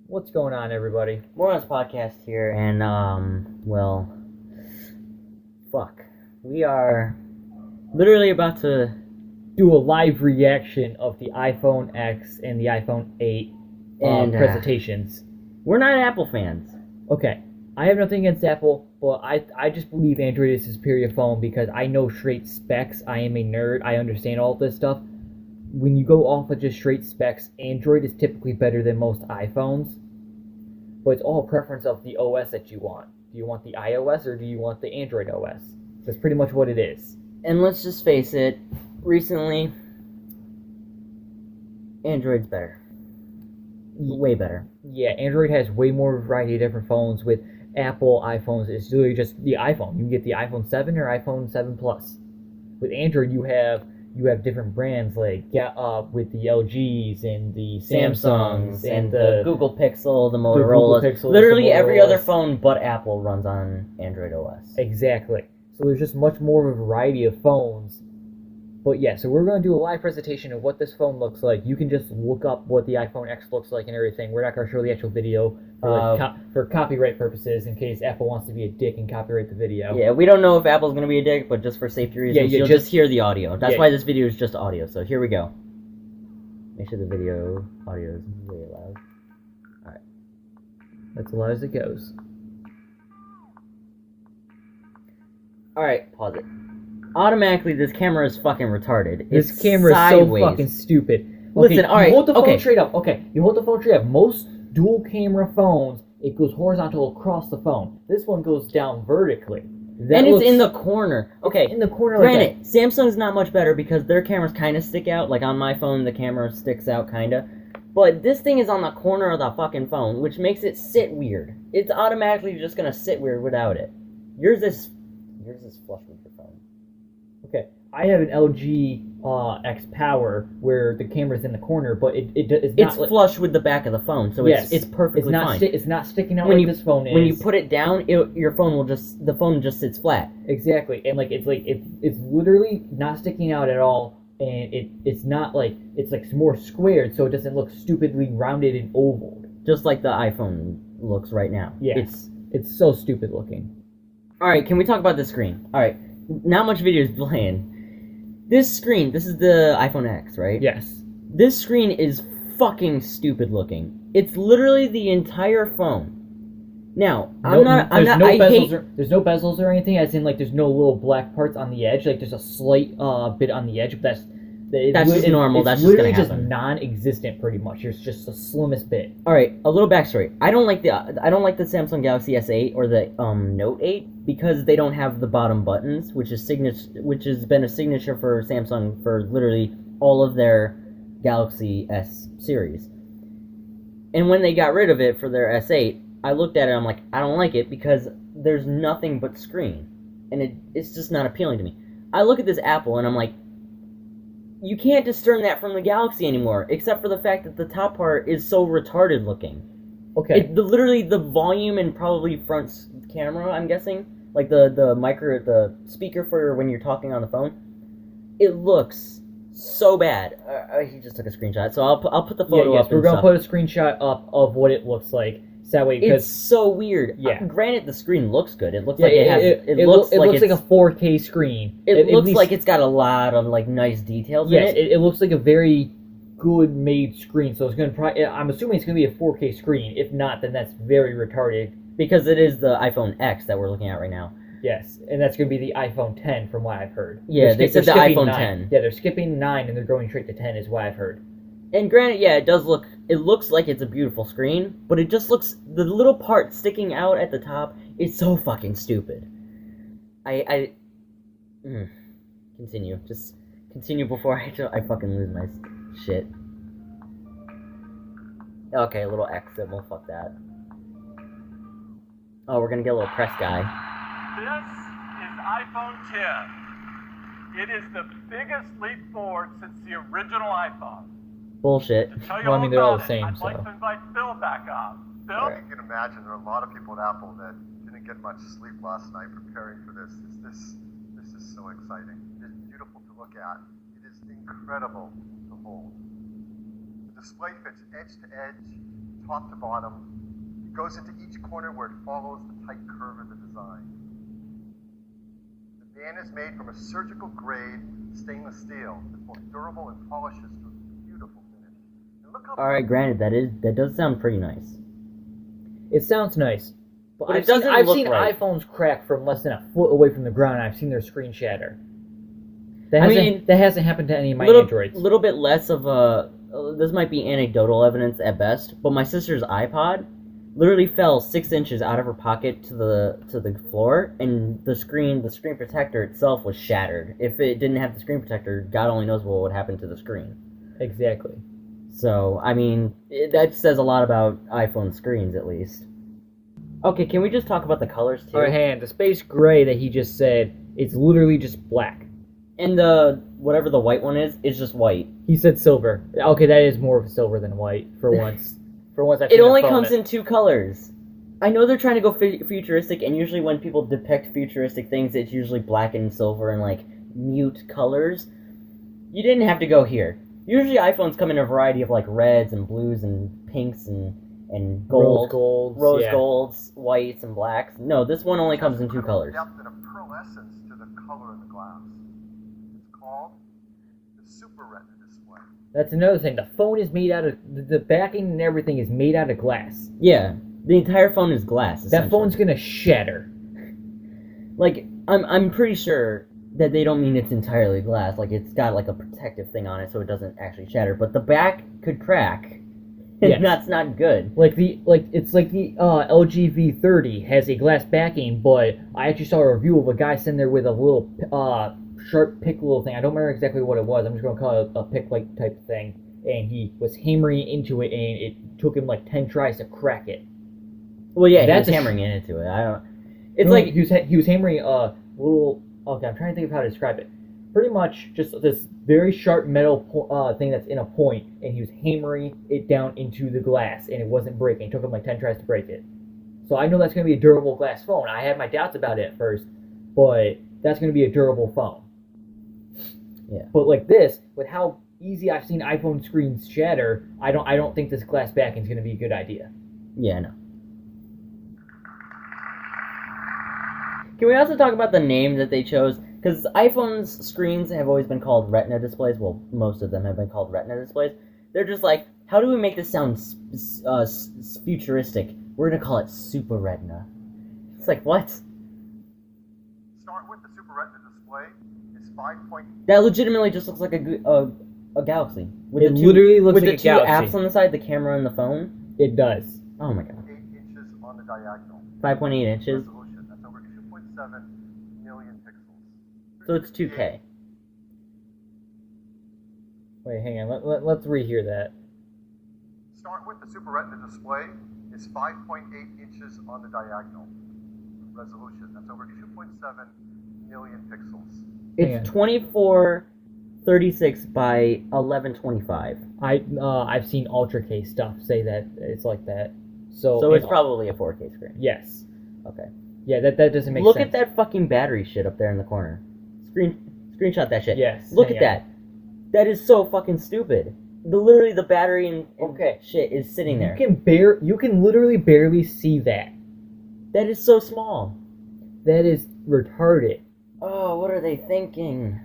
What's going on, everybody? Morons Podcast here, and, fuck. We are literally about to Do a live reaction of the iPhone X and the iPhone 8 And, presentations. we're not Apple fans. Okay, I have nothing against Apple, but I just believe Android is a superior phone because I know straight specs. I am a nerd. I understand all this stuff. When you go off of just straight specs, Android is typically better than most iPhones. But it's all preference of the OS that you want. Do you want the iOS or do you want the Android OS? That's pretty much what it is. And let's just face it, recently, Android's better. Way better. Yeah, Android has way more variety of different phones. With Apple iPhones, it's really just the iPhone. You can get the iPhone 7 or iPhone 7 Plus. With Android, you have different brands like with the LGs and the Samsungs and the Google Pixel, the Google Motorola. Pixels, Literally the every other Motorola's. phone but Apple runs on Android OS. Exactly. So there's just much more of a variety of phones. But yeah, so we're going to do a live presentation of what this phone looks like. You can just look up what the iPhone X looks like and everything. We're not going to show the actual video for copyright purposes in case Apple wants to be a dick and copyright the video. Yeah, we don't know if Apple's going to be a dick, but just for safety reasons, you'll just hear the audio. That's why this video is just audio, so here we go. Make sure the video audio is really loud. Alright. That's as loud as it goes. Alright, pause it. Automatically, this camera is fucking retarded. This camera is so fucking stupid. Okay, Listen, alright, you hold the phone okay. straight up. Okay, you hold the phone straight up. Most dual camera phones, it goes horizontal across the phone. This one goes down vertically. And it's in the corner. Okay, in the corner. Granted, like Samsung's not much better because their cameras kind of stick out. Like on my phone, the camera sticks out kind of. But this thing is on the corner of the fucking phone, which makes it sit weird. It's automatically just gonna sit weird without it. Yours is flush with your phone. Okay, I have an LG X Power where the camera's in the corner, but it's not. It's flush with the back of the phone, so it's perfectly fine. It's not sticking out like this phone is. When you put it down, the phone just sits flat. Exactly, and it's literally not sticking out at all, and it's not it's more squared, so it doesn't look stupidly rounded and oval. Just like the iPhone looks right now. Yeah, it's so stupid looking. All right, can we talk about the screen? All right, not much video is playing. This screen, this is the iPhone X, right? Yes. This screen is fucking stupid looking. It's literally the entire phone. Now, there's no bezels or anything, as in there's no little black parts on the edge. There's a slight bit on the edge, but that's just normal. That's just gonna happen. Non-existent, pretty much. It's just the slimmest bit. All right, a little backstory. I don't like the Samsung Galaxy S8 or the Note 8 because they don't have the bottom buttons, which has been a signature for Samsung for literally all of their Galaxy S series. And when they got rid of it for their S8, I looked at it and I'm like, I don't like it because there's nothing but screen, and it's just not appealing to me. I look at this Apple and I'm like, you can't discern that from the Galaxy anymore, except for the fact that the top part is so retarded looking. Okay. Literally the volume and probably front camera, I'm guessing, like the speaker for when you're talking on the phone, it looks so bad. He just took a screenshot, so I'll put the photo up. We're gonna put a screenshot up of what it looks like. So that way, it's so weird. Yeah. Granted, the screen looks good. It looks it looks like a 4K screen. It looks like it's got a lot of nice details in it. It looks like a very good made screen. So it's gonna I'm assuming it's gonna be a 4K screen. If not, then that's very retarded. Because it is the iPhone X that we're looking at right now. Yes, and that's going to be the iPhone 10 from what I've heard. Yeah, they said the iPhone 9. 10. Yeah, they're skipping 9 and they're going straight to 10 is what I've heard. And granted, yeah, it looks like it's a beautiful screen, but it just looks, the little part sticking out at the top is so fucking stupid. Continue. Just continue before I fucking lose my shit. Okay, a little X symbol, fuck that. Oh, we're gonna get a little press guy. This is iPhone 10. It is the biggest leap forward since the original iPhone. Bullshit. Well, I mean, they're all the same, I'd so. like to invite Bill back on. Bill? You can imagine there are a lot of people at Apple that didn't get much sleep last night preparing for this. This is so exciting. It is beautiful to look at. It is incredible to hold. The display fits edge to edge, top to bottom. It goes into each corner where it follows the tight curve of the design. The band is made from a surgical grade stainless steel. It's both durable and polishes to a beautiful finish. And look how Alright, granted, that does sound pretty nice. It sounds nice, but But it I've seen, doesn't I've look seen right. iPhones crack from less than a foot away from the ground, and I've seen their screen shatter. That I hasn't, mean, that hasn't happened to any of my little Androids. little bit less of a this might be anecdotal evidence at best, but my sister's iPod literally fell 6 inches out of her pocket to the floor, and the screen protector itself was shattered. If it didn't have the screen protector, God only knows what would happen to the screen. Exactly. So, I mean, that says a lot about iPhone screens, at least. Okay, can we just talk about the colors, too? Alright, hang on. The space gray that he just said, it's literally just black. And whatever the white one is just white. He said silver. Okay, that is more of a silver than white, for once. For once, I've It seen a only phone comes that- in 2 colors. I know they're trying to go futuristic, and usually when people depict futuristic things, it's usually black and silver and, like, mute colors. You didn't have to go here. Usually iPhones come in a variety of, like, reds and blues and pinks and gold. Rose golds, Golds, whites, and blacks. No, this one only comes in 2 colors. depth and a pearlescence to the color of the glass. It's called the Super Retina display. That's another thing. The phone is made out of... The backing and everything is made out of glass. Yeah, the entire phone is glass, That essentially. phone's gonna shatter. Like, I'm pretty sure that they don't mean it's entirely glass. Like, it's got, like, a protective thing on it so it doesn't actually shatter. But the back could crack. Yes. And that's not good. It's like the LG V30 has a glass backing, but I actually saw a review of a guy sitting there with a little sharp pick little thing. I don't remember exactly what it was. I'm just gonna call it a pick like type thing. And he was hammering into it, and it took him like 10 tries to crack it. Well, yeah, That's he a was hammering into it. I don't... It's No, like... he was hammering a little. Okay, I'm trying to think of how to describe it. Pretty much just this very sharp metal thing that's in a point, and he was hammering it down into the glass, and it wasn't breaking. It took him like 10 tries to break it. So I know that's going to be a durable glass phone. I had my doubts about it at first, but that's going to be a durable phone. Yeah. But like this, with how easy I've seen iPhone screens shatter, I don't think this glass backing is going to be a good idea. Yeah, I know. Can we also talk about the name that they chose? Because iPhone's screens have always been called Retina displays. Well, most of them have been called Retina displays. They're just like, how do we make this sound futuristic? We're going to call it Super Retina. It's like, what? Start with the Super Retina display. It's 5. That legitimately just looks like a Galaxy. With It the two, literally looks with like the a two Galaxy. apps on the side, the camera and the phone. It does. Oh my god. 8 inches on the diagonal. 5.8 inches. Resolution. That's over 2.7 million pixels. So it's 2K. Wait, hang on. Let's rehear that. Start with the Super Retina display. It's 5.8 inches on the diagonal. Resolution. That's over 2.7 million pixels. Hang on. It's 2436 by 1125. I've seen Ultra K stuff say that it's like that. So So it's probably a 4K screen. yes. Okay. Yeah, that doesn't make Look sense. at that fucking battery shit up there in the corner. Screenshot that shit. Yes. Look hang at on. that. That is so fucking stupid. Literally the battery and Okay. shit is sitting there. You can literally barely see that. That is so small. That is retarded. Oh, what are they thinking?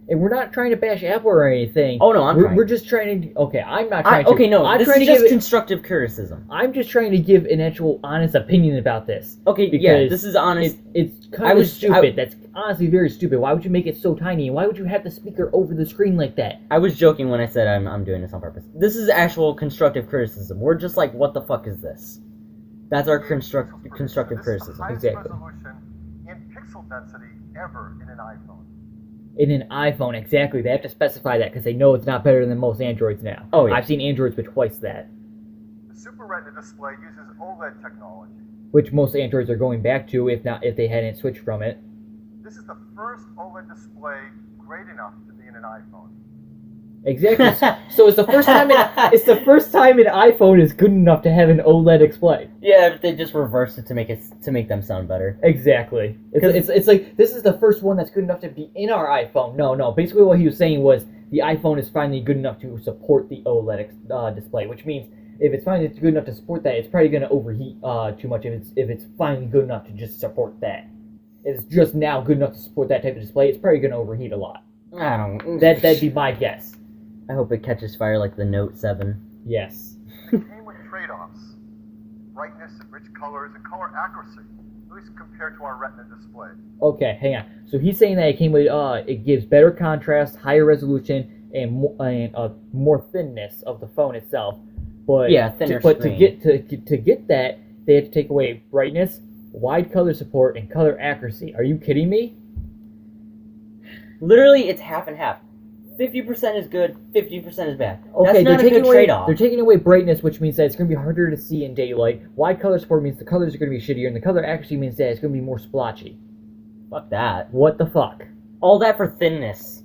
And we're not trying to bash Apple or anything. Oh no, I'm trying. We're just trying to. Okay, I'm not trying to. Okay, no, I'm this trying is to just give. constructive criticism. I'm just trying to give an actual honest opinion about this. Okay, yeah, Because this is honest. It's kind of stupid. I- That's honestly very stupid. Why would you make it so tiny? And why would you have the speaker over the screen like that? I was joking when I said I'm doing this on purpose. This is actual constructive criticism. We're just like, what the fuck is this? That's our constructive This is the criticism. highest Exactly. resolution and pixel density ever in an iPhone. In an iPhone, exactly. They have to specify that because they know it's not better than most Androids now. Oh, yeah. I've seen Androids with twice that, The Super Retina display uses OLED technology. which most Androids are going back to if they hadn't switched from it. This is the first OLED display great enough to be in an iPhone. Exactly. So it's the first time an iPhone is good enough to have an OLED display. Yeah, but they just reversed it to make them sound better. Exactly. It's like this is the first one that's good enough to be in our iPhone. No. Basically, what he was saying was the iPhone is finally good enough to support the OLED display, which means if it's finally good enough to support that, it's probably gonna overheat too much. If it's finally good enough to just support that, if it's just now good enough to support that type of display, it's probably gonna overheat a lot. I don't. That'd be my guess. I hope it catches fire like the Note 7. Yes. It came with trade-offs. Brightness and rich colors and color accuracy, at least compared to our Retina display. Okay, hang on. So he's saying that it came with it gives better contrast, higher resolution, and more thinness of the phone itself. But Yeah, thinner to screen. get that, they have to take away brightness, wide color support, and color accuracy. Are you kidding me? Literally, it's half and half. 50% is good, 50% is bad. Okay, That's not a good trade-off. They're taking away brightness, which means that it's going to be harder to see in daylight. Wide color support means the colors are going to be shittier, and the color accuracy means that it's going to be more splotchy. Fuck that. What the fuck? All that for thinness.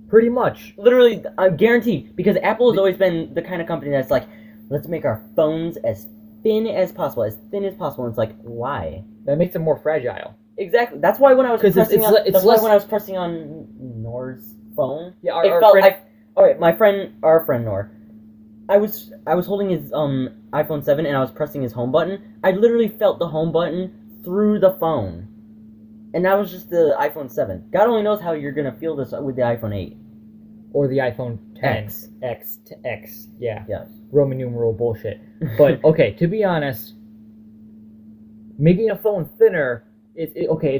Pretty much. Literally, I'm guaranteed, because Apple has always been the kind of company that's like, let's make our phones as thin as possible. And it's like, why? That makes them more fragile. Exactly. That's why when I was 'Cause pressing it's on, less- that's why when I was pressing on Nor's phone, Yeah, it felt like, all right, our friend Nor, I was holding his iPhone 7 and I was pressing his home button. I literally felt the home button through the phone, and that was just the iPhone 7. God only knows how you're gonna feel this with the iPhone 8. Or the iPhone 10. X. X. Yeah. Yeah. Roman numeral bullshit. But, okay, to be honest, making a phone thinner, it's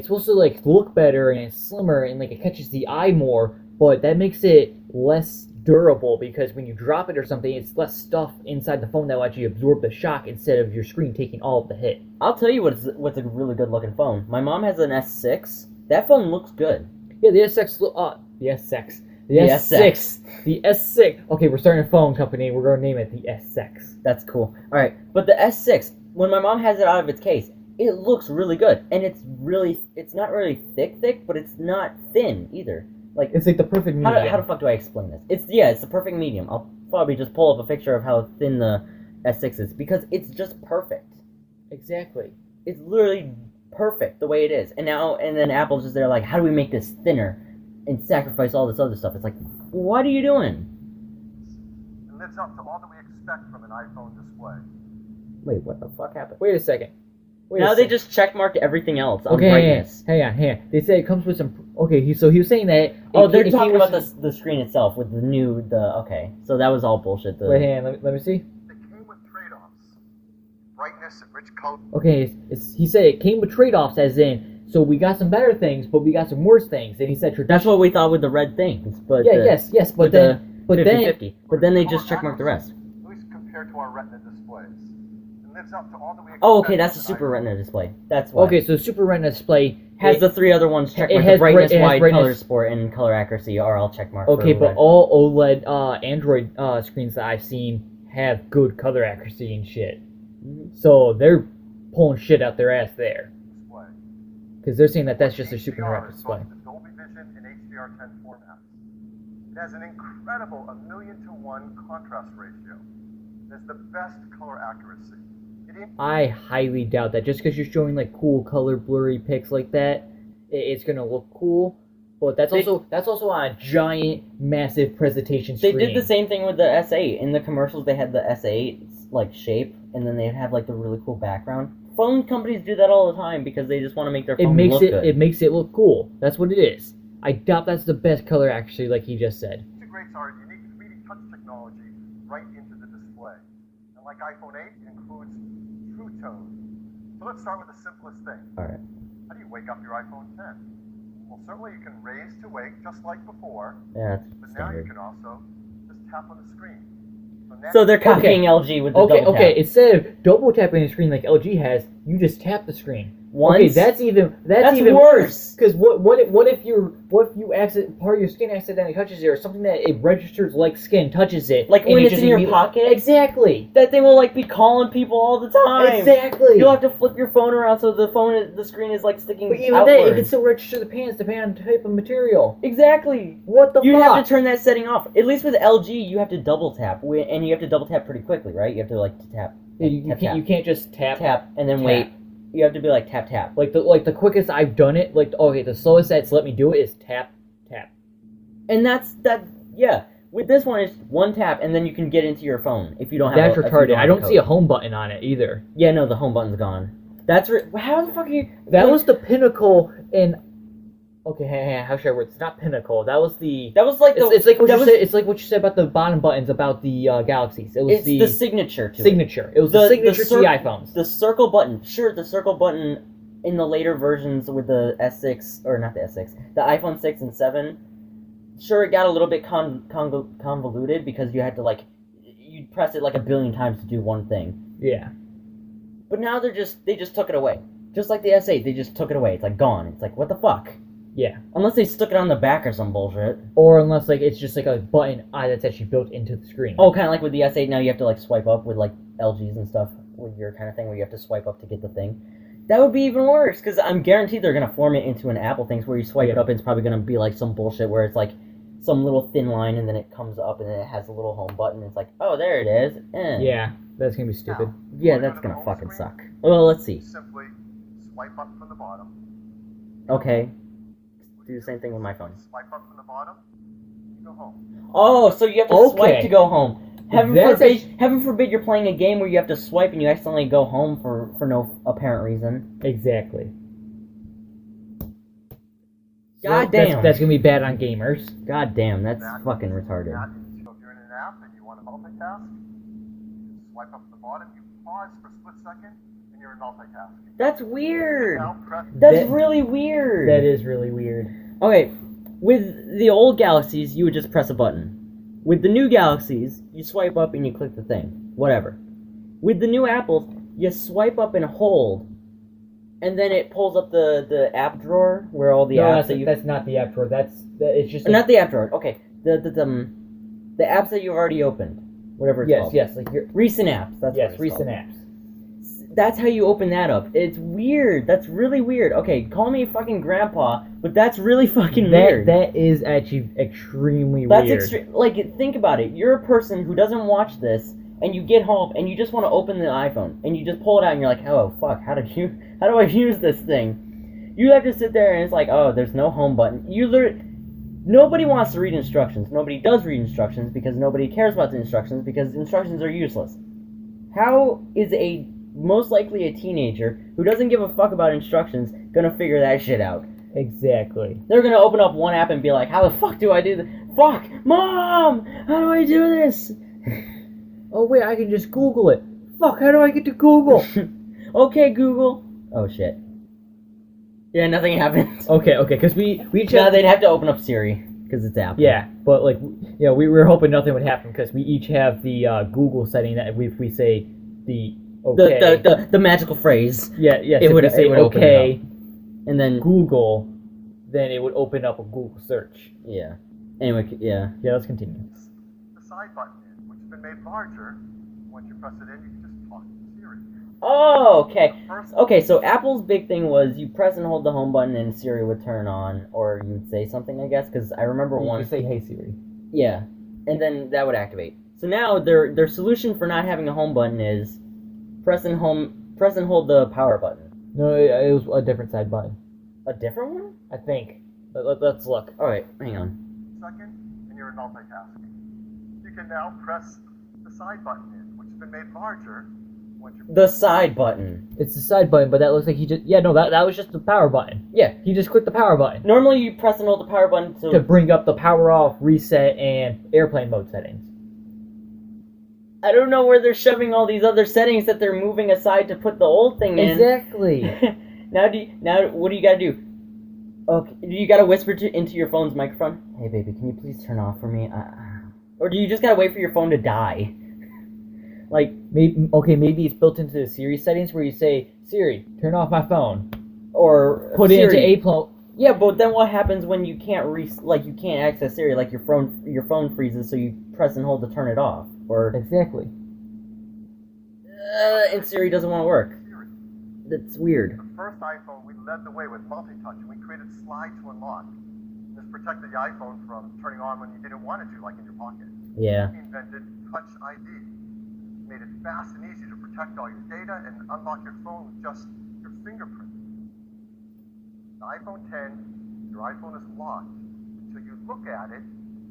supposed to, like, look better and it's slimmer and, like, it catches the eye more, but that makes it less durable because when you drop it or something, it's less stuff inside the phone that will actually absorb the shock instead of your screen taking all of the hit. I'll tell you what's a really good looking phone. My mom has an S6. That phone looks good. Yeah, the S6, the S6. The S6. The S6. Okay, we're starting a phone company. We're going to name it the S6. That's cool. All right, but the S6, when my mom has it out of its case, it looks really good, and it's not really thick, but it's not thin either. Like, It's like the perfect medium. how the fuck do I explain this? It's the perfect medium. I'll probably just pull up a picture of how thin the S6 is because it's just perfect. Exactly. It's literally perfect the way it is. And then Apple's just there like, how do we make this thinner and sacrifice all this other stuff? It's like, what are you doing? It lives up to all that we expect from an iPhone display. Wait, what the fuck happened? Wait a second. Now they just checkmarked everything else on Okay, brightness. hang on. They say it comes with some. Okay, so he was saying that. They're it talking came about with the screen itself with okay. So that was all bullshit. Wait, hang on. Let me see. They came with trade-offs. Brightness and rich color. Okay, he said it came with trade-offs, as in, so we got some better things, but we got some worse things. And he said That's what we thought with the red things, but yes, but with then, the 50-50. But then they just checkmarked the rest. At least compared to our Retina displays. It lives up to all that we expect. Oh, okay, that's a from an Super iPhone. Retina display. That's why. okay, so Super Retina display Has the three other ones checkmarked. it The has brightness, it has wide, brightness. color support, and color accuracy are all checkmarked. Okay, for but red. all OLED Android screens that I've seen have good color accuracy and shit. Mhm. So they're pulling shit out their ass there. Display. Because they're saying that that's just a Super HDR Retina is display. both the Dolby Vision and HDR10 formats. It has an incredible 1,000,000 to 1 contrast ratio. It has the best color accuracy. I highly doubt that. Just because you're showing like cool color blurry pics like that, it's gonna look cool. But that's also on a giant, massive presentation They screen. did the same thing with the S8. In the commercials, they had the S8's like shape, and then they'd have like the really cool background. Phone companies do that all the time because they just want to make their phone look good. It makes it look cool. That's what it is. I doubt that's the best color actually, like he just said. Integrates our unique 3D touch technology right into the display. And like iPhone 8, it includes True Tone. So let's start with the simplest thing. All right. How do you wake up your iPhone 10? Well, certainly you can raise to wake just like before, Yeah, but that's now you standard. can also just tap on the screen. Now So they're copying LG with the double Okay. tap. Instead of double tapping the screen like LG has, you just tap the screen. Once? Okay, that's even worse. Because what if part of your skin accidentally touches it, or something that it registers like skin touches it, Like and when it it's just in your immediately- pocket? Exactly. That thing will like be calling people all the time. Exactly. You'll have to flip your phone around so the screen is like sticking But even outward. then, it can still register the pants depending on the type of material. Exactly. What the You fuck? have to turn that setting off. At least with LG, you have to double tap, and you have to double tap pretty quickly, right? You have to like tap, Yeah, you can't just tap and then tap. wait. You have to be like tap tap. Like the quickest I've done it, like okay, the slowest that's let me do it is tap. And that's that. Yeah, With this one, it's one tap, and then you can get into your phone if you don't have. That's if you retarded. I have don't code. see a home button on it either. Yeah, no, the home button's gone. That's how the fuck are you? That was the pinnacle in. Okay, how should I word? It's not pinnacle. That was the. That was like the. It's like what that you was- said. It's like what you said about the bottom buttons about the Galaxies. It was It's the signature to it. signature. It was the signature to the iPhones. The circle button. Sure, the circle button in the later versions with the S6 or not the S6, the iPhone 6 and 7. Sure, it got a little bit convoluted because you had to like you'd press it like a billion times to do one thing. Yeah. But now they just took it away. Just like the S8, they just took it away. It's like gone. It's like what the fuck? Yeah. Unless they stuck it on the back or some bullshit. Or unless like it's just like a button that's actually built into the screen. Oh, kind of like with the S8 now you have to like swipe up with like LGs and stuff with your kind of thing where you have to swipe up to get the thing. That would be even worse because I'm guaranteed they're gonna form it into an Apple thing where you swipe it up and it's probably gonna be like some bullshit where it's like some little thin line and then it comes up and then it has a little home button. It's like, oh, there it is. Yeah, that's gonna be stupid. Yeah, that's gonna fucking suck. Well, let's see. Simply swipe up from the bottom. Okay. Do the same thing with my phone. Swipe up from the bottom. You go home. Oh, so you have to Okay. swipe to go home. Heaven That's forbid you're playing a game where you have to swipe and you accidentally go home for no apparent reason. Exactly. God That's- damn. That's gonna be bad on gamers. God damn, that's That fucking is retarded. that. So if you're in an app and you want to multitask, you swipe up to the bottom, you pause for a split second, and you're in multitasking. That's weird. Now press That's That- really weird. That is really weird. Okay, with the old Galaxies, you would just press a button. With the new Galaxies, you swipe up and you click the thing. Whatever. With the new Apples, you swipe up and hold, and then it pulls up the app drawer where all the No, apps that you... that's not the app drawer. It's just Not the app drawer. Okay, the apps that you've already opened, whatever it's called. yes, like your Recent apps. That's what yes, it's recent called. apps. That's how you open that up. It's weird. That's really weird. Okay, call me fucking grandpa, but that's really fucking weird. That is actually extremely That's weird. like, think about it. You're a person who doesn't watch this, and you get home and you just want to open the iPhone, and you just pull it out, and you're like, oh fuck, how do I use this thing? You have to sit there, and it's like, oh, there's no home button. Nobody wants to read instructions. Nobody does read instructions because nobody cares about the instructions because instructions are useless. How is most likely a teenager who doesn't give a fuck about instructions gonna figure that shit out? Exactly. They're gonna open up one app and be like, how the fuck do I do this? Fuck! Mom! How do I do this? Oh wait, I can just Google it. Fuck, how do I get to Google? Okay, Google. Oh shit. Yeah, nothing happened. okay, because we each No, have they'd have to open up Siri because it's Apple. yeah, but like we were hoping nothing would happen because we each have the Google setting that if we say the okay, The magical phrase, yes, it if would- we say it would open it okay and then Google, then it would open up a Google search. yeah. Anyway, yeah. Yeah, let's continue. the side button in, which has been made larger. Once you press it in, you can just talk to Siri. Oh, okay. First, Okay, so Apple's big thing was you press and hold the home button and Siri would turn on, or you'd say something, I guess, because I remember You one. say hey Siri. Yeah, and then that would activate. So now their solution for not having a home button is press and hold the power button. No, it was a different side button. A different one? I think. Let's look. All right, hang on. second, and you're in multitasking. You can now press the side button in, which has been made larger. Once you The side button. It's the side button, but that looks like he just that was just the power button. Yeah. He just clicked the power button Normally you press and hold the power button to bring up the power off, reset, and airplane mode settings. I don't know where they're shoving all these other settings that they're moving aside to put the old thing in. Exactly. Now what do you gotta do? Okay, do you gotta whisper into your phone's microphone? Hey baby, can you please turn off for me? Or do you just gotta wait for your phone to die? Like, Maybe it's built into the Siri settings where you say, Siri, turn off my phone. or Put it Siri. into airplane. Yeah, but then what happens when you can't you can't access Siri? Like your phone freezes, so you press and hold to turn it off, or Exactly. and Siri doesn't want to work. Siri. That's weird. The first iPhone, we led the way with multi-touch, and we created slide to unlock. This protected the iPhone from turning on when you didn't want it to, like in your pocket. Yeah. We invented Touch ID. Made it fast and easy to protect all your data and unlock your phone with just your fingerprint. The iPhone 10, your iPhone is locked until you look at it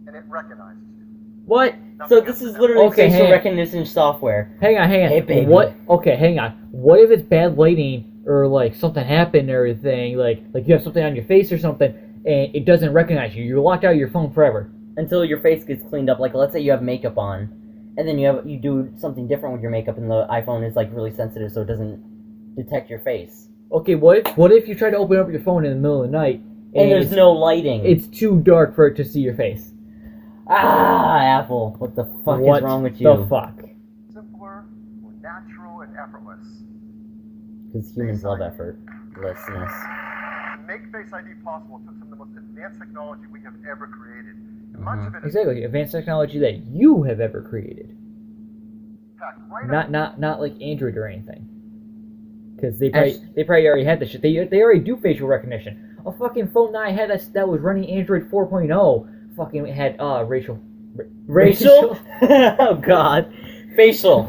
and it recognizes you. What? So this is literally Okay, facial hang on. recognition software. Hang on. Hey, baby. What? Okay, hang on. What if it's bad lighting or like something happened or everything? Like you have something on your face or something, and it doesn't recognize you. You're locked out of your phone forever. Until your face gets cleaned up. Like, let's say you have makeup on, and then you do something different with your makeup, and the iPhone is like really sensitive, so it doesn't detect your face. Okay, what if you try to open up your phone in the middle of the night And there's it's, no lighting. it's too dark for it to see your face? Apple. What the fuck What is wrong with you? the fuck? Simpler, more natural, and effortless. Because humans love effortlessness. To make Face ID possible took some of the most advanced technology we have ever created. And much of it is Exactly, advanced technology that you have ever created. packed right Not like Android or anything. Because they probably already had this shit. They already do facial recognition. A fucking phone that I had that was running Android 4.0 fucking had racial. Oh god. Facial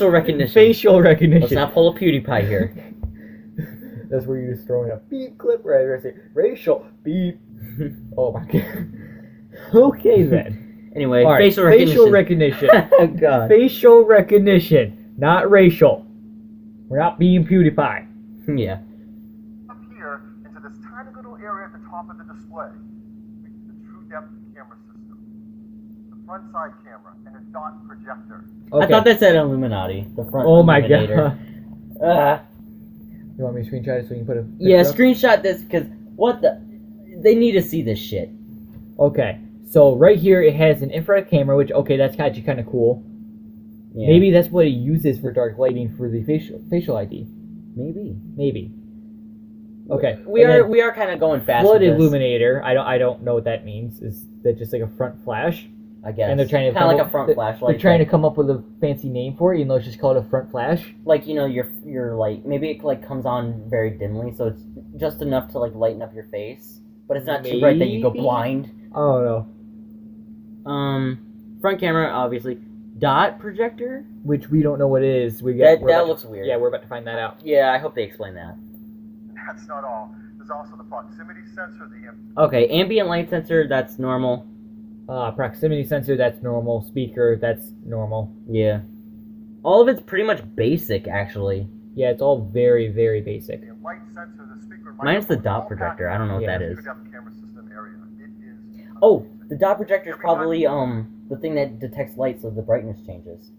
recognition. Facial recognition. Let's not pull a PewDiePie here. That's where you're just throwing a beep clip right there. Say racial beep. Oh my god. Okay then. Anyway, All right, facial recognition. Facial recognition. Oh god. Facial recognition, not racial. We're not being PewDiePie. Yeah. up here into this tiny little area at the top of the display. The true depth camera system, the front side camera, and a dot projector. Okay. I thought that said Illuminati. The front. Oh my illuminator. god. You want me to screenshot it so you can put a picture Yeah, up? screenshot this because what the? They need to see this shit. Okay. So right here it has an infrared camera, which okay, that's kind of cool. Yeah. Maybe that's what it uses for dark lighting for the facial ID. Maybe. Okay. We and then are kind of going fast. flood with this, illuminator. I don't know what that means. Is that just like a front flash? I guess. And they're trying to kind of come like up- a front flashlight. They're trying to come up with a fancy name for it, even though it's just called a front flash. like your light. Maybe it like comes on very dimly, so it's just enough to like lighten up your face, but it's not too bright that you go Maybe? blind. I don't know. Front camera obviously. Dot projector. Which we don't know what it is. That looks weird. Yeah, we're about to find that out. Yeah, I hope they explain that. And that's not all. There's also the proximity sensor, the Okay, ambient light sensor. That's normal. Proximity sensor, that's normal. Speaker, that's normal. Yeah. All of it's pretty much basic, actually. Yeah, it's all very, very basic. light sensor, the speaker. and Minus the microphone, dot all projector. packed I don't know what Yeah. that in is. the true depth camera system area. It is. Oh, the dot projector is probably the thing that detects light, so the brightness changes.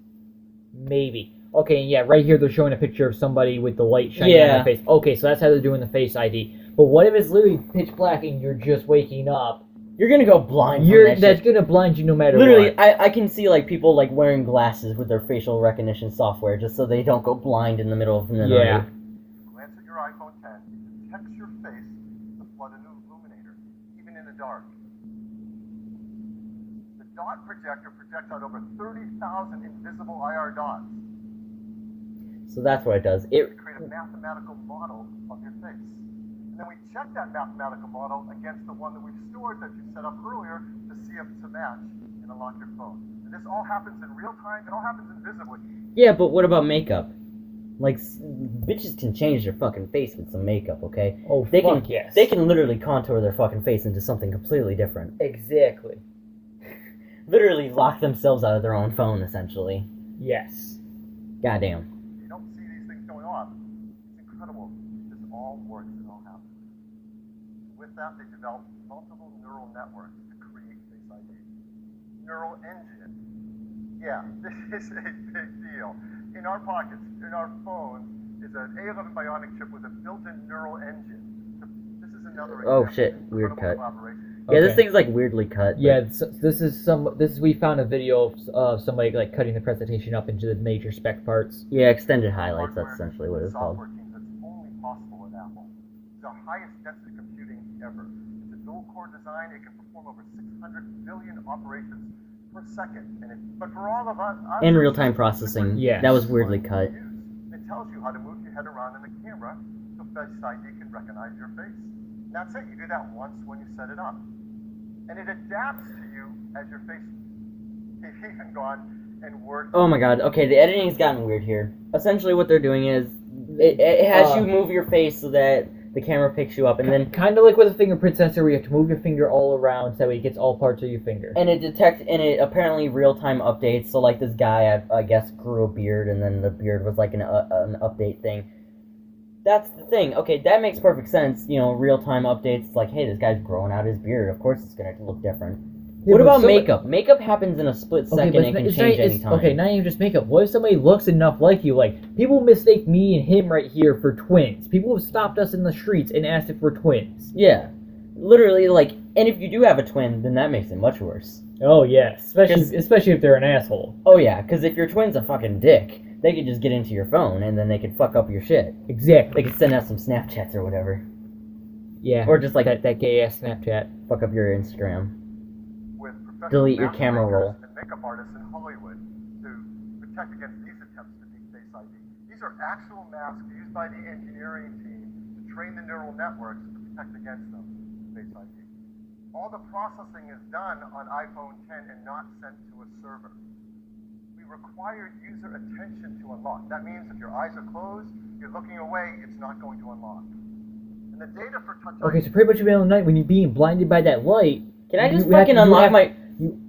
Maybe. Okay, yeah, right here they're showing a picture of somebody with the light shining on Yeah. their face. Okay, so that's how they're doing the face ID. But what if it's literally pitch black and you're just waking up? You're gonna go blind. from that That's shit. gonna blind you no matter Literally, what. I can see like people like wearing glasses with their facial recognition software just so they don't go blind in the middle of the night. Yeah. Glance at your iPhone 10. It detects your face to flood a new illuminator, even in the dark. The dot projector projects out over 30,000 invisible IR dots So that's what it does. to create a mathematical model of your face. And then we check that mathematical model against the one that we've stored that you set up earlier to see if it's a match and unlock your phone. And this all happens in real time. It all happens invisibly. Yeah, but what about makeup? Like, bitches can change their fucking face with some makeup, okay? Oh, They fuck can, yes. They can literally contour their fucking face into something completely different. Exactly. Literally lock themselves out of their own phone, essentially. Yes. Goddamn. You don't see these things going on. It's incredible. This all works and all happens. With that, they developed multiple neural networks to create Face ID. Neural engine. Yeah, this is a big deal. In our pockets, in our phones, is an A11 Bionic chip with a built-in neural engine. This is another Oh, example shit. of Weird incredible cut. collaboration. Yeah, this Okay. thing's like weirdly cut. but- Yeah, we found a video of somebody like cutting the presentation up into the major spec parts. Yeah, extended highlights, that's Hardware essentially what and it's called. software teams that's only possible at Apple. It's the highest density computing ever. It's a dual-core design. It can perform over 600 billion operations per second. But for all of us, And real-time processing. Yes. That was weirdly cut. It tells you how to move your head around in the camera so Face ID can recognize your face. And that's it. You do that once when you set it up. And it adapts to you as your face has even gone and worked. Oh my god, okay, the editing's gotten weird here. Essentially what they're doing is, it has you move your face so that the camera picks you up, and then Kind of like with a fingerprint sensor, where you have to move your finger all around so that way it gets all parts of your finger. it apparently real-time updates. So like this guy, I guess, grew a beard, and then the beard was like an update thing. That's the thing. Okay, that makes perfect sense. You know, real-time updates. It's like, hey, this guy's growing out his beard. Of course, it's gonna look different. Yeah, What but about somebody- makeup? Makeup happens in a split second and can change anytime. Okay, not even just makeup. What if somebody looks enough like you? Like, people mistake me and him right here for twins. People have stopped us in the streets and asked if we're twins. Yeah, literally, like, and if you do have a twin, then that makes it much worse. Oh, yes. 'Cause- Especially if they're an asshole. Oh yeah, because if your twin's a fucking dick, they could just get into your phone and then they could fuck up your shit. Exactly. They could send out some Snapchats or whatever, Yeah. or just like that gay-ass Snapchat. fuck up your Instagram. With professional Delete your mask camera makers roll. and makeup artists in Hollywood to protect against these attempts to beat Face ID. These are actual masks used by the engineering team to train the neural networks to protect against them, Face ID. All the processing is done on iPhone 10 and not sent to a server. We require user attention to unlock. That means if your eyes are closed, you're looking away, it's not going to unlock. And the data for Touch Okay, ID so pretty much in the middle of the night, when you're being blinded by that light... Can I just you have fucking to- you unlock have- my?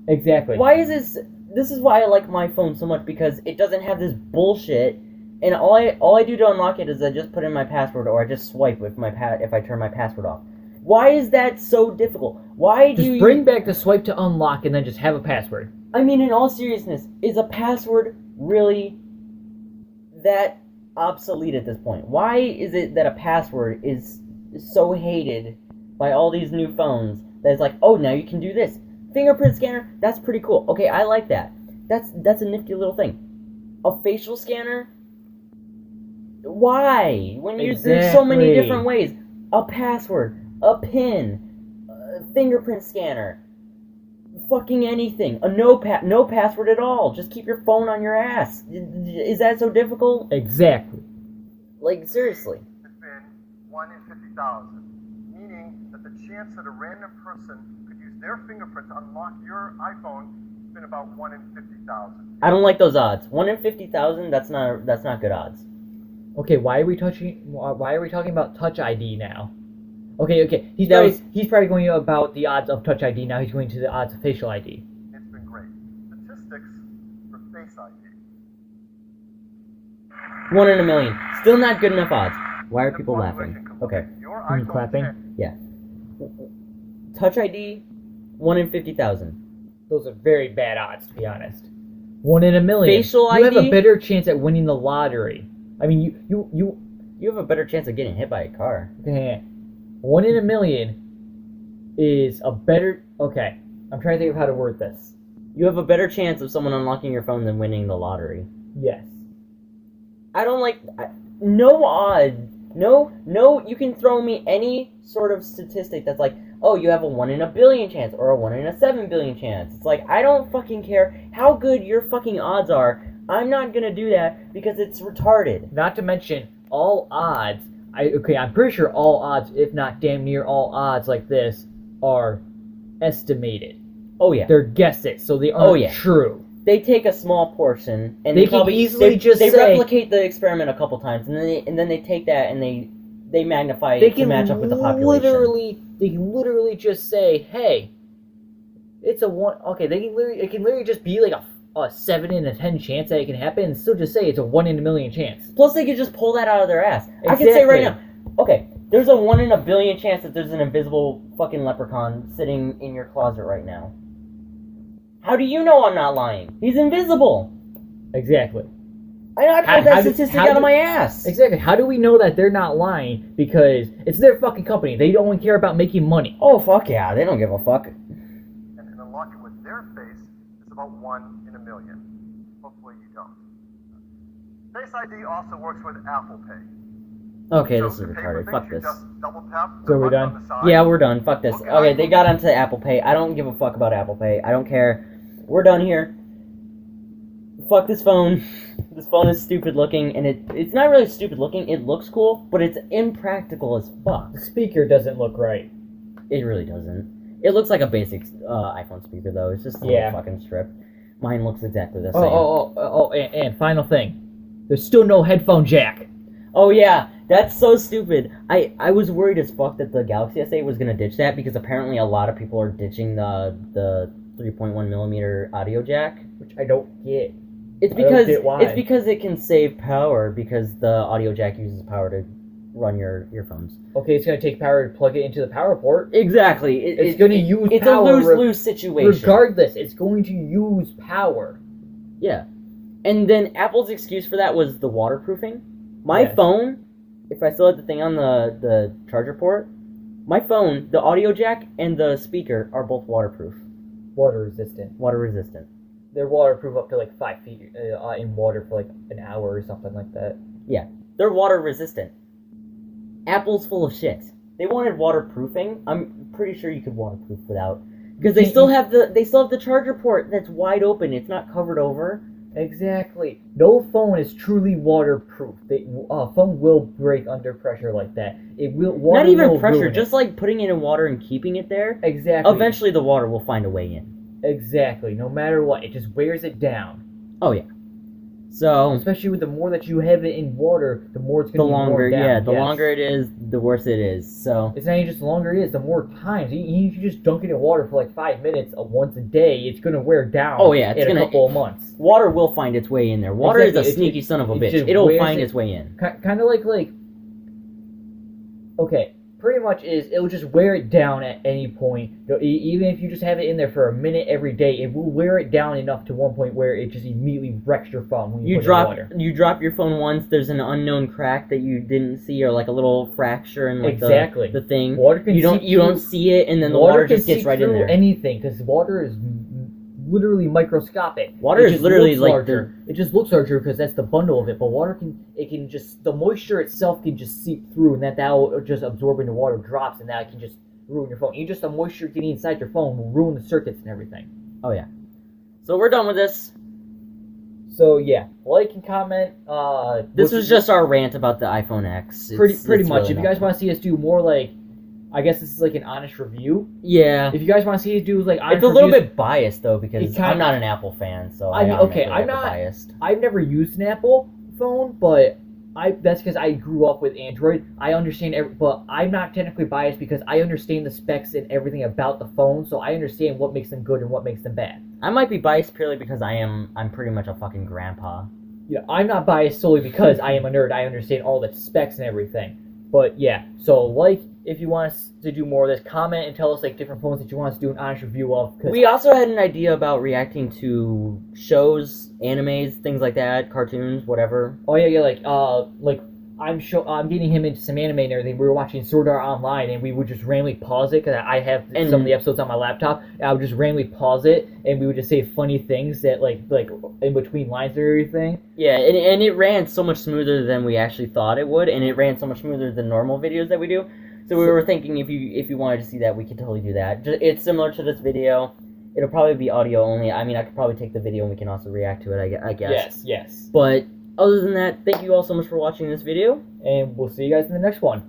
Exactly. Why is this? This is why I like my phone so much, because it doesn't have this bullshit. And all I do to unlock it is I just put in my password, or I just swipe with my if I turn my password off. Why is that so difficult? Why do Just you bring back the swipe to unlock and then just have a password. I mean, in all seriousness, is a password really that obsolete at this point? Why is it that a password is so hated by all these new phones that it's like, oh, now you can do this. Fingerprint scanner, that's pretty cool. Okay, I like that. That's a nifty little thing. A facial scanner? Why? When there's so many Exactly. different ways. A password, a PIN, a fingerprint scanner. Fucking anything. No password at all. Just keep your phone on your ass. Is that so difficult? Exactly. Like, seriously. has been 1 in 50,000, meaning that the chance that a random person could use their fingerprint to unlock your iPhone has been about 1 in 50,000. I don't like those odds. 1 in 50,000, that's not good odds. Okay, why are we talking about Touch ID now? Okay. He's That probably going about the odds of Touch ID now. He's going to the odds of facial ID. It's been great. Statistics for Face ID. 1 in a million. Still not good enough odds. Why are The people population laughing? component. Okay. Your You iPhone clapping? 10 Touch ID, 1 in 50,000. Those are very bad odds, to be honest. 1 in a million. Facial You have ID? a better chance at winning the lottery. I mean, you You have a better chance of getting hit by a car. okay. 1 in a million is a better. Okay, I'm trying to think of how to word this. You have a better chance of someone unlocking your phone than winning the lottery. Yes. I don't like... no odd. No, you can throw me any sort of statistic that's like, oh, you have a 1 in a billion chance, or a 1 in a 7 billion chance. It's like, I don't fucking care how good your fucking odds are. I'm not gonna do that because it's retarded. Not to mention all odds. I'm pretty sure all odds, if not damn near all odds like this, are estimated. Oh yeah. They're guesses, so they aren't yeah. true. They take a small portion and They they can probably easily just they say- replicate the experiment a couple times, and then they take that and they magnify They it to can match up with the population. They can literally just say, "Hey, it's a 1." Okay, it can literally just be like a 7 in a 10 chance that it can happen, and still just say it's a 1 in a million chance. Plus, they could just pull that out of their ass. I can say right now, okay, there's a 1 in a billion chance that there's an invisible fucking leprechaun sitting in your closet right now. How do you know I'm not lying? He's invisible. Exactly. I pulled How that do- statistic how out of do- my ass. Exactly. How do we know that they're not lying? Because it's their fucking company. They only care about making money. Oh, fuck yeah, they don't give a fuck. and unlock it with their face is about 1 in a million. Hopefully you don't. Face ID also works with Apple Pay. Okay, So this is to pay for retarded. things, Fuck you this. just double tap So the we're button done? on the side. Yeah, we're done. Fuck this. Okay, Okay, I- they got onto Apple Pay. I don't give a fuck about Apple Pay. I don't care. We're done here. Fuck this phone. This phone is stupid looking, and it's not really stupid looking. It looks cool, but it's impractical as fuck. The speaker doesn't look right. It really doesn't. It looks like a basic iPhone speaker, though. It's just a Yeah. little fucking strip. Mine looks exactly the same. And final thing. There's still no headphone jack. Oh, yeah. That's so stupid. I was worried as fuck that the Galaxy S8 was gonna ditch that because apparently a lot of people are ditching the 3.1 millimeter audio jack. Which I don't get. It's I don't because get why. it's because it can save power because the audio jack uses power to run your earphones. Okay, it's gonna take power to plug it into the power port. Exactly. It's gonna use It's power a lose-lose situation. Regardless, it's going to use power. Yeah. And then Apple's excuse for that was the waterproofing. My Yes. phone, if I still had the thing on the charger port, my phone, the audio jack and the speaker are both waterproof, Water resistant. water resistant. They're waterproof up to like 5 feet in water for like an hour or something like that. They're water resistant. Apple's full of shit. They wanted waterproofing. I'm pretty sure you could waterproof without, because they still have the charger port that's wide open. It's not covered over. Exactly. No phone is truly waterproof. Phone will break under pressure like that. It will. Water Not even will pressure, ruin just it. like putting it in water and keeping it there. Exactly. Eventually, the water will find a way in. Exactly. No matter what, it just wears it down. Oh yeah. So Especially with the more that you have it in water, the more it's the going to be longer, worn down. yeah, the Yes. longer it is, the worse it is. So It's not even just the longer it is, the more times. If you just dunk it in water for like 5 minutes once a day, it's going to wear down. Oh, yeah, it's in gonna- a couple of months. water will find its way in there. Water Exactly. is a It- sneaky it- son of a it bitch. just It'll wears find it- its way in. Kind of like. Okay, pretty much it'll just wear it down at any point. Even if you just have it in there for a minute every day, it will wear it down enough to one point where it just immediately wrecks your phone when you put it in water. You drop your phone once. There's an unknown crack that you didn't see, or like a little fracture in like Exactly. the thing. Water can You don't seep through- see it, and then the water can just gets seep right in through there. anything because water is literally microscopic. Water It is just literally looks like larger. It just looks larger because that's the bundle of it. But water can just the moisture itself can just seep through, and that will just absorb into water drops, and that can just ruin your phone. Even just the moisture getting inside your phone will ruin the circuits and everything. Oh yeah. So we're done with this. So yeah, like and comment. This was just our rant about the iPhone X. pretty It's much. really If you not- guys want to see us do more like, I guess this is like an honest review. yeah. If you guys want to see us do like honest It's a little reviews, bit biased though because It kinda- I'm not an Apple fan, so I mean, okay, automatically I'm have a not- biased. I've never used an Apple phone, but that's because I grew up with Android. I understand, but I'm not technically biased because I understand the specs and everything about the phone, so I understand what makes them good and what makes them bad. I might be biased purely because I'm pretty much a fucking grandpa. Yeah, I'm not biased solely because I am a nerd. I understand all the specs and everything. But yeah, so like if you want us to do more of this, comment and tell us like different phones that you want us to do an honest review of. 'Cause We also had an idea about reacting to shows, animes, things like that, cartoons, whatever. Oh yeah, like I'm getting him into some anime and everything. We were watching Sword Art Online, and we would just randomly pause it because I have And- some of the episodes on my laptop. And I would just randomly pause it, and we would just say funny things that like in between lines and everything. Yeah, and it ran so much smoother than we actually thought it would, and it ran so much smoother than normal videos that we do. So we were thinking if you wanted to see that, we could totally do that. It's similar to this video. It'll probably be audio only. I mean, I could probably take the video and we can also react to it, I guess. Yes. But other than that, thank you all so much for watching this video. And we'll see you guys in the next one.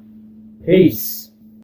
Peace.